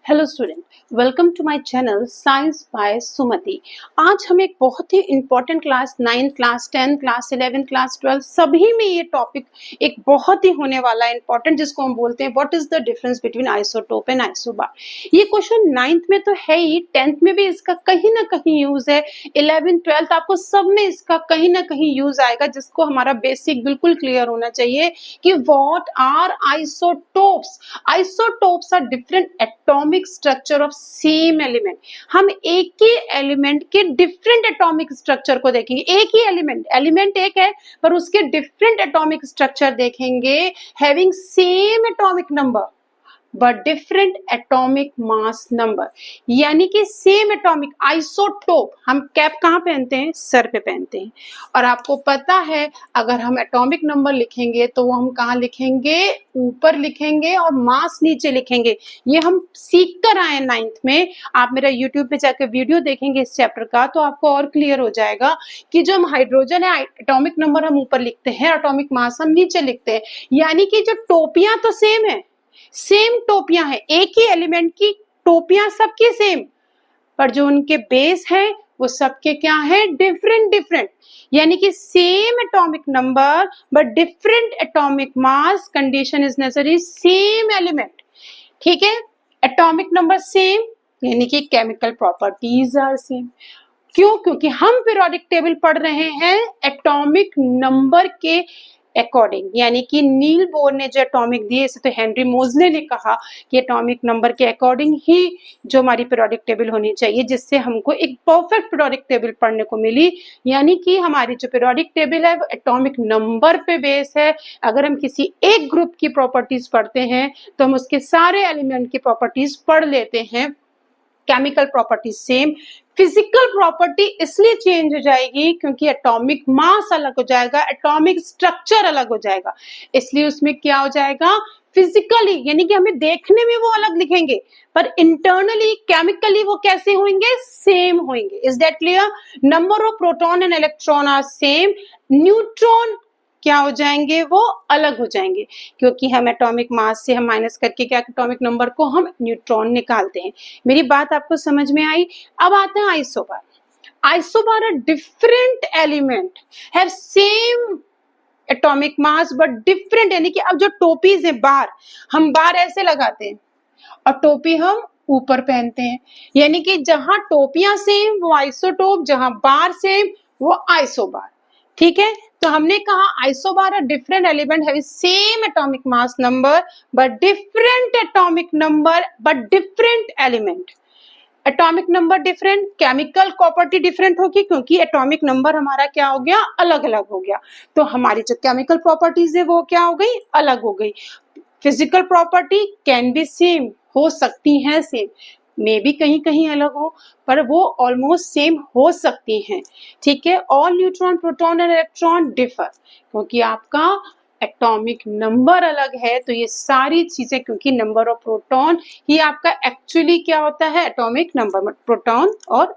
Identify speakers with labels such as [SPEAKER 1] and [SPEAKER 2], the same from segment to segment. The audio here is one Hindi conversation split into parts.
[SPEAKER 1] Hello student, welcome to my channel science by Sumati. आज हम एक बहुत ही important class 9 class 10 class 11 class 12 सभी में ये टॉपिक एक बहुत ही होने वाला है इंपॉर्टेंट, जिसको हम बोलते हैं what is the difference between isotope and isobar. ये क्वेश्चन 9th में तो है ही, 10th में भी इसका कहीं ना कहीं यूज है, 11 12th आपको सब में इसका कहीं ना कहीं यूज आएगा, जिसको हमारा बेसिक बिल्कुल क्लियर होना चाहिए कि what are isotopes. Isotopes are different atomic structure of same element. हम एक ही एलिमेंट के डिफरेंट एटॉमिक स्ट्रक्चर को देखेंगे। एक ही एलिमेंट एक है पर उसके डिफरेंट एटॉमिक स्ट्रक्चर देखेंगे, having same atomic number but different atomic mass number. यानी कि सेम एटॉमिक आइसोटोप। हम कैप कहाँ पहनते हैं? सर पे पहनते हैं। और आपको पता है अगर हम एटॉमिक नंबर लिखेंगे तो वो हम कहाँ लिखेंगे? ऊपर लिखेंगे और मास नीचे लिखेंगे। ये हम सीख कर आए 9th में। आप मेरा यूट्यूब पे जाकर वीडियो देखेंगे इस चैप्टर का तो आपको और क्लियर हो जाएगा कि जो हम हाइड्रोजन है एटॉमिक नंबर हम ऊपर लिखते हैं, एटॉमिक मास हम नीचे लिखते हैं। यानी कि जो टोपियां तो सेम है, सेम टोपियां हैं, एक ही एलिमेंट की टोपियां सबकी सेम, पर जो उनके बेस है वो सबके क्या है? डिफरेंट। यानी कि same atomic number but different atomic mass. Condition is necessary same element. ठीक है, एटॉमिक नंबर सेम यानी कि केमिकल प्रॉपर्टीज आर सेम। क्यों? क्योंकि हम पीरियोडिक टेबल पढ़ रहे हैं एटॉमिक नंबर के अकॉर्डिंग। यानी कि नील बोर ने जो एटॉमिक दिए, इसे तो हेनरी मोजले ने कहा कि एटॉमिक नंबर के अकॉर्डिंग ही जो हमारी पीरियोडिक टेबल होनी चाहिए, जिससे हमको एक परफेक्ट पीरियोडिक टेबल पढ़ने को मिली। यानी कि हमारी जो पीरियोडिक टेबल है वो एटॉमिक नंबर पे बेस है। अगर हम किसी एक ग्रुप की प्रॉपर्टीज पढ़ते हैं तो हम उसके सारे एलिमेंट की प्रॉपर्टीज पढ़ लेते हैं। Chemical property same, physical property इसलिए चेंज हो जाएगी क्योंकि एटॉमिक मास अलग हो जाएगा, एटॉमिक स्ट्रक्चर अलग हो जाएगा, इसलिए उसमें क्या हो जाएगा? फिजिकली, यानी कि हमें देखने में वो अलग लिखेंगे पर इंटरनली केमिकली वो कैसे होंगे? सेम होंगे। Is that clear? Number of proton and electron are same. Neutron क्या हो जाएंगे? वो अलग हो जाएंगे, क्योंकि हम एटॉमिक मास से हम माइनस करके क्या एटॉमिक नंबर को हम न्यूट्रॉन निकालते हैं। मेरी बात आपको समझ में आई? अब आते हैं isobar. Isobar are different element have same atomic mass but different. यानी कि अब जो टोपीज है बार, हम बार ऐसे लगाते हैं और टोपी हम ऊपर पहनते हैं। यानी कि जहां टोपियां सेम वो आइसोटोप, जहां बार सेम वो आइसोबार। ठीक है, तो हमने कहा isobar different element have same atomic mass number but different atomic number but different element. Atomic number different, chemical property different होगी क्योंकि एटॉमिक नंबर हमारा क्या हो गया? अलग अलग हो गया। तो हमारी जो केमिकल प्रॉपर्टीज है वो क्या हो गई? अलग हो गई। Physical property can be same, हो सकती है सेम, मे भी कहीं कहीं अलग हो, पर वो ऑलमोस्ट सेम हो सकती हैं। ठीक है, all neutron proton and electron differ, क्योंकि आपका एटॉमिक नंबर अलग है। तो ये सारी चीजें, क्योंकि नंबर ऑफ प्रोटॉन ही आपका एक्चुअली क्या होता है? Atomic number. प्रोटॉन और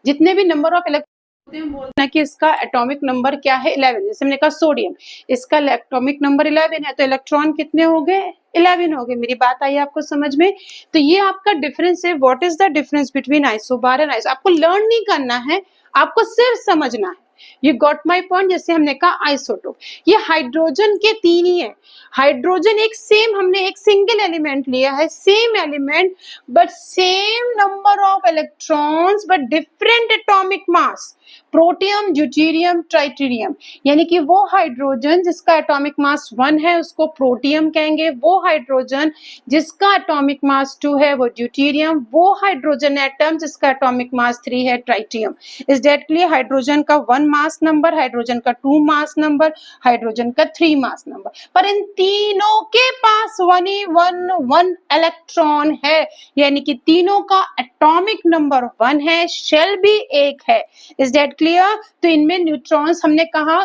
[SPEAKER 1] जितने भी नंबर ऑफ इलेक्ट्रॉन बोलते हैं कि इसका एटॉमिक नंबर क्या है? 11। जैसे हमने कहा सोडियम, इसका एटॉमिक नंबर 11 है तो इलेक्ट्रॉन कितने हो गए? 11 हो गए। मेरी बात आई आपको समझ में? तो ये आपका डिफरेंस है। What is the difference between isobar and iso? आपको लर्न नहीं करना है, आपको सिर्फ समझना है। You got my point? जैसे हमने कहा आइसोटोप, ये हाइड्रोजन के 3 ही है। हाइड्रोजन एक सेम, हमने एक सिंगल एलिमेंट लिया है, same element but same number of electrons but different atomic mass. Protium, deuterium, ट्राइटेरियम। यानी कि वो हाइड्रोजन जिसका एटॉमिक मास 1 है उसको प्रोटियम कहेंगे, वो हाइड्रोजन जिसका एटॉमिक मास 2 है वो ड्यूटेरियम, वो हाइड्रोजन एटम जिसका एटॉमिक मास 3 है tritium. Is that clear? Hydrogen का 1 मास नंबर, हाइड्रोजन का 2 मास नंबर, हाइड्रोजन का 3 मास नंबर, पर इन तीनों के पास 1 इलेक्ट्रॉन है। यानी कि तीनों का एटॉमिक नंबर 1 है, शेल भी एक है। Is that clear? तो इनमें न्यूट्रॉन्स हमने कहा,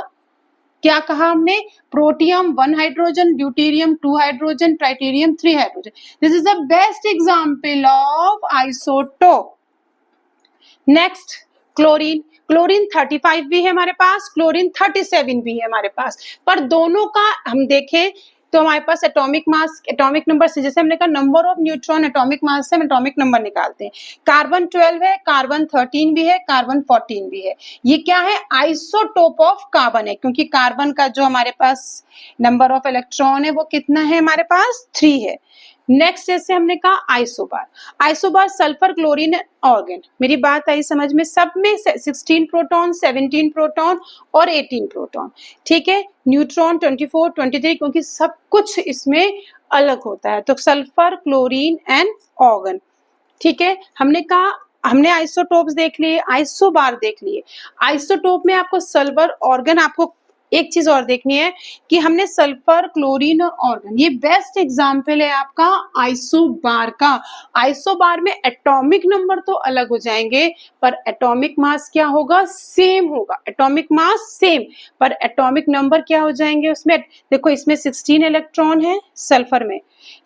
[SPEAKER 1] क्या कहा हमने? Protium 1 hydrogen, deuterium 2 hydrogen, ट्राइटेरियम 3 hydrogen. This is the best example of isotope. Next chlorine. Chlorine 35 भी है हमारे पास, क्लोरीन 37 भी है हमारे पास, पर दोनों का हम देखें तो हमारे पास एटॉमिक मास, एटॉमिक नंबर से, जैसे हमने कहा number of neutron atomic mass से हम एटॉमिक नंबर निकालते हैं। कार्बन 12 है, कार्बन 13 भी है, कार्बन 14 भी है। ये क्या है? आइसोटोप ऑफ कार्बन है, क्योंकि कार्बन का जो हमारे पास नंबर ऑफ इलेक्ट्रॉन है वो कितना है? हमारे पास 3 है। नेक्स्ट जैसे हमने कहा isobar, isobar sulphur chlorine organ. मेरी बात आई समझ में? सब में 16 प्रोटॉन, 17 प्रोटॉन और 18 प्रोटॉन, ठीक है। न्यूट्रॉन 24, 23, क्योंकि सब कुछ इसमें अलग होता है। तो सल्फर क्लोरीन एंड ऑर्गन, ठीक है। हमने कहा, हमने आइसोटोप्स देख लिए, आइसोबार देख लिए। आइसोटोप में आपको सल्फर ऑर्गन, आपको एक चीज और देखनी है कि हमने सल्फर क्लोरीन और ऑर्गन, ये बेस्ट एग्जांपल है आपका आइसोबार का। आइसोबार में एटॉमिक नंबर तो अलग हो जाएंगे पर एटॉमिक मास क्या होगा? सेम होगा। एटॉमिक मास सेम पर एटॉमिक नंबर क्या हो जाएंगे उसमें? देखो इसमें 16 इलेक्ट्रॉन है सल्फर में,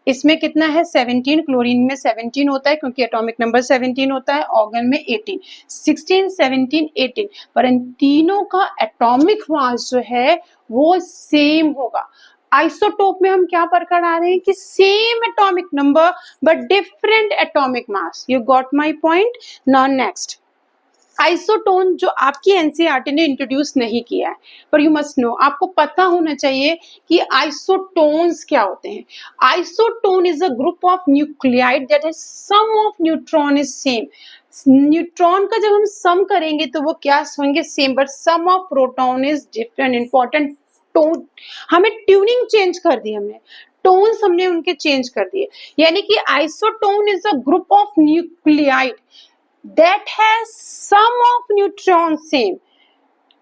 [SPEAKER 1] इसमें कितना है? 17, क्लोरीन में 17 होता है क्योंकि एटॉमिक नंबर 17 होता है, ऑर्गन में 18, 16, 17, 18, पर इन तीनों का एटॉमिक मास जो है वो सेम होगा। आइसोटोप में हम क्या बरकरार आ रहे हैं कि same atomic number but different atomic mass. You got my point? Now next, isotone जो आपकी एनसीईआरटी ने इंट्रोड्यूस नहीं किया है, पर यू मस्ट नो, आपको पता होना चाहिए कि आइसोटोन्स क्या होते हैं। Isotone is a group of nuclide that is sum of neutron is same. Neutron का जब हम सम करेंगे तो वो क्या होंगे? Same, but sum of proton is different. Important tone, हमें ट्यूनिंग चेंज कर दी, हमने टोन्स हमने उनके चेंज कर दिए। यानी कि isotone is a group of nuclide that has sum of neutron same।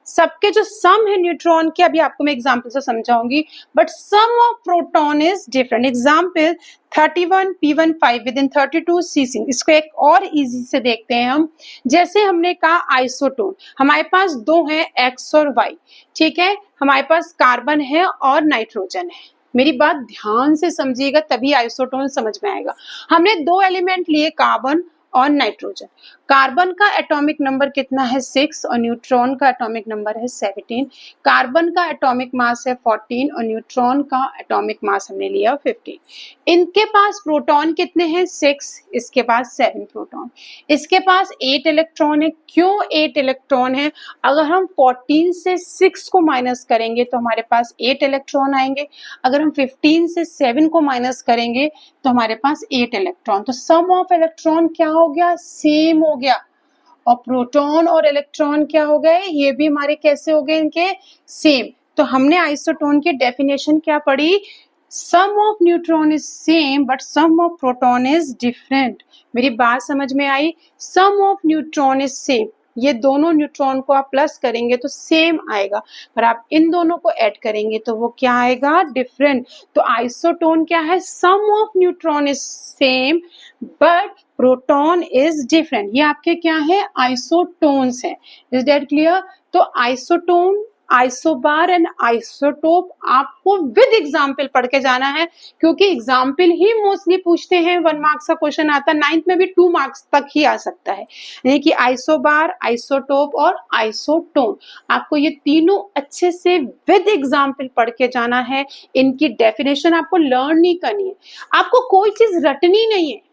[SPEAKER 1] सबके जो सम है न्यूट्रॉन के, अभी आपको मैं एग्जांपल से समझाऊंगी, but sum of proton is different. Example 31 p15 within 32 c6। इसको एक और इजी से देखते हैं हम। जैसे हमने कहा आइसोटोन, हमारे पास दो हैं x और y, ठीक है। हमारे पास कार्बन है और नाइट्रोजन है। मेरी बात ध्यान से समझिएगा तभी आइसोटोन समझ में आएगा। हमने दो एलिमेंट लिए, कार्बन और नाइट्रोजन। कार्बन का एटॉमिक नंबर कितना है? 6 और न्यूट्रॉन का एटॉमिक नंबर है 17। कार्बन का एटॉमिक मास है 14 और न्यूट्रॉन का एटॉमिक मास हमने लिया 15। इनके पास प्रोटॉन कितने हैं? 6, इसके पास 7 प्रोटॉन, इसके पास 8 इलेक्ट्रॉन है। क्यों 8 इलेक्ट्रॉन है? अगर हम 14 से 6 को माइनस करेंगे तो हमारे पास 8 इलेक्ट्रॉन आएंगे। अगर हम 15 से 7 को माइनस करेंगे तो हमारे पास 8 इलेक्ट्रॉन। तो सम ऑफ इलेक्ट्रॉन क्या हो गया? सेम हो गया। और प्रोटॉन और इलेक्ट्रॉन क्या हो गए? ये भी हमारे कैसे हो गए? इनके सेम। तो हमने आइसोटोन की डेफिनेशन क्या पढ़ी? Sum of neutron is same but sum of proton is different. मेरी बात समझ में आई? Sum of neutron is same, ये दोनों न्यूट्रॉन को आप प्लस करेंगे तो सेम आएगा, पर आप इन दोनों को ऐड करेंगे तो वो क्या आएगा? डिफरेंट। तो आइसोटोन क्या है? Sum of neutron is same but proton is different. ये आपके क्या है? आइसोटोन्स हैं। Is that clear? तो आइसोटोन, आइसोबार एंड आइसोटोप आपको विद एग्जाम्पल पढ़ के जाना है, क्योंकि एग्जाम्पल ही मोस्टली पूछते हैं। 1 मार्क्स का क्वेश्चन आता है, 9th में भी 2 मार्क्स तक ही आ सकता है। यानी कि आइसोबार, आइसोटोप और आइसोटोन, आपको ये तीनों अच्छे से विद एग्जाम्पल पढ़ के जाना है। इनकी डेफिनेशन आपको लर्न नहीं करनी है, आपको कोई चीज रटनी नहीं है।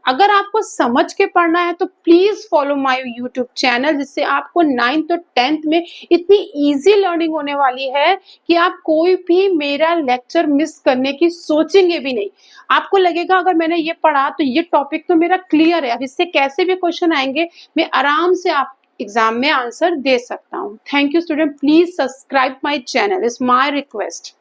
[SPEAKER 1] अगर आपको समझ के पढ़ना है तो please follow my YouTube channel, जिससे आपको 9th और 10th में इतनी इजी लर्निंग होने वाली है कि आप कोई भी मेरा लेक्चर मिस करने की सोचेंगे भी नहीं। आपको लगेगा अगर मैंने ये पढ़ा तो ये टॉपिक तो मेरा क्लियर है, अब इससे कैसे भी क्वेश्चन आएंगे मैं आराम से आप एग्जाम में आंसर दे सकता हूँ। Thank you student, please subscribe my channel, is my request.